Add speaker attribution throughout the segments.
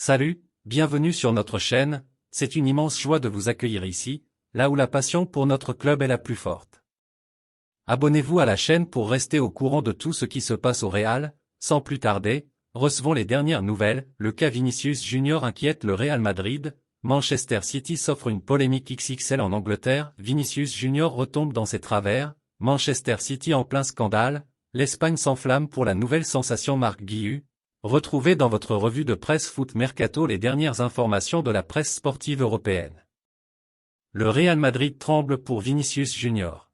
Speaker 1: Salut, bienvenue sur notre chaîne, c'est une immense joie de vous accueillir ici, là où la passion pour notre club est la plus forte. Abonnez-vous à la chaîne pour rester au courant de tout ce qui se passe au Real. Sans plus tarder, recevons les dernières nouvelles. Le cas Vinicius Junior inquiète le Real Madrid. Manchester City s'offre une polémique XXL en Angleterre. Vinicius Junior retombe dans ses travers. Manchester City en plein scandale. L'Espagne s'enflamme pour la nouvelle sensation Marc Guiu. Retrouvez dans votre revue de presse Foot Mercato les dernières informations de la presse sportive européenne. Le Real Madrid tremble pour Vinicius Junior.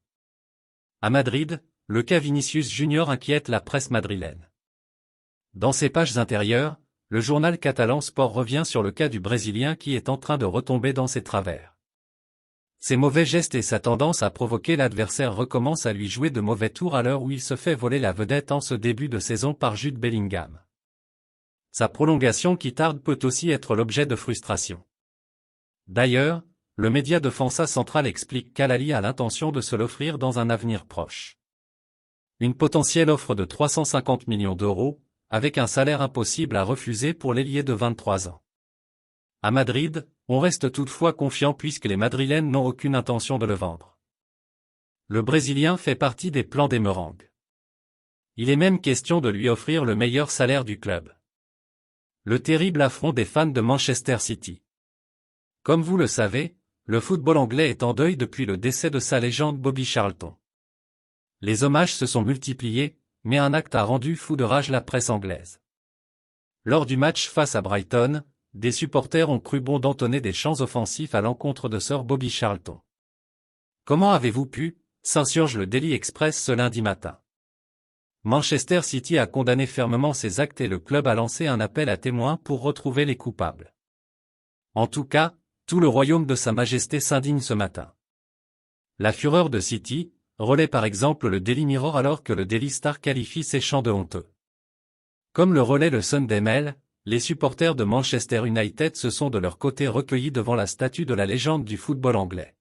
Speaker 1: À Madrid, le cas Vinicius Junior inquiète la presse madrilène. Dans ses pages intérieures, le journal catalan Sport revient sur le cas du Brésilien qui est en train de retomber dans ses travers. Ses mauvais gestes et sa tendance à provoquer l'adversaire recommencent à lui jouer de mauvais tours à l'heure où il se fait voler la vedette en ce début de saison par Jude Bellingham. Sa prolongation qui tarde peut aussi être l'objet de frustration. D'ailleurs, le média de Defensa Central explique qu'Al-Ahly a l'intention de se l'offrir dans un avenir proche. Une potentielle offre de 350 millions d'euros, avec un salaire impossible à refuser pour l'ailier de 23 ans. À Madrid, on reste toutefois confiant puisque les Madrilènes n'ont aucune intention de le vendre. Le Brésilien fait partie des plans des Merengues. Il est même question de lui offrir le meilleur salaire du club. Le terrible affront des fans de Manchester City. Comme vous le savez, le football anglais est en deuil depuis le décès de sa légende Bobby Charlton. Les hommages se sont multipliés, mais un acte a rendu fou de rage la presse anglaise. Lors du match face à Brighton, des supporters ont cru bon d'entonner des chants offensifs à l'encontre de Sir Bobby Charlton. Comment avez-vous pu, s'insurge le Daily Express ce lundi matin. Manchester City a condamné fermement ces actes et le club a lancé un appel à témoins pour retrouver les coupables. En tout cas, tout le royaume de Sa Majesté s'indigne ce matin. La fureur de City relaie par exemple le Daily Mirror alors que le Daily Star qualifie ces chants de honteux. Comme le relaie le Sunday Mail, les supporters de Manchester United se sont de leur côté recueillis devant la statue de la légende du football anglais.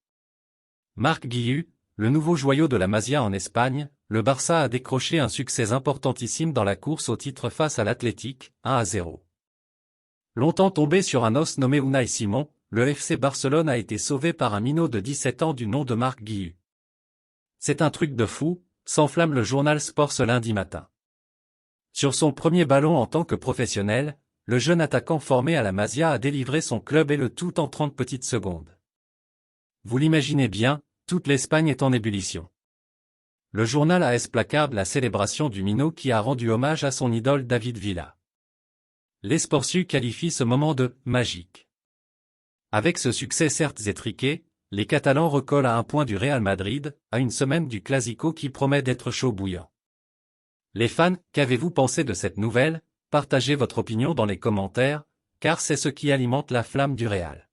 Speaker 1: Marc Guiu, le nouveau joyau de la Masia en Espagne, le Barça a décroché un succès importantissime dans la course au titre face à l'Athletic, 1-0. Longtemps tombé sur un os nommé Unai Simon, le FC Barcelone a été sauvé par un minot de 17 ans du nom de Marc Guiu. C'est un truc de fou, s'enflamme le journal Sport ce lundi matin. Sur son premier ballon en tant que professionnel, le jeune attaquant formé à la Masia a délivré son club et le tout en 30 petites secondes. Vous l'imaginez bien, toute l'Espagne est en ébullition. Le journal AS placarde la célébration du minot qui a rendu hommage à son idole David Villa. L'Esportiu qualifie ce moment de « magique ». Avec ce succès certes étriqué, les Catalans recollent à un point du Real Madrid, à une semaine du Clasico qui promet d'être chaud bouillant. Les fans, qu'avez-vous pensé de cette nouvelle? Partagez votre opinion dans les commentaires, car c'est ce qui alimente la flamme du Real.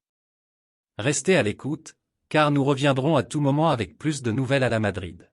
Speaker 1: Restez à l'écoute, car nous reviendrons à tout moment avec plus de nouvelles à la Madrid.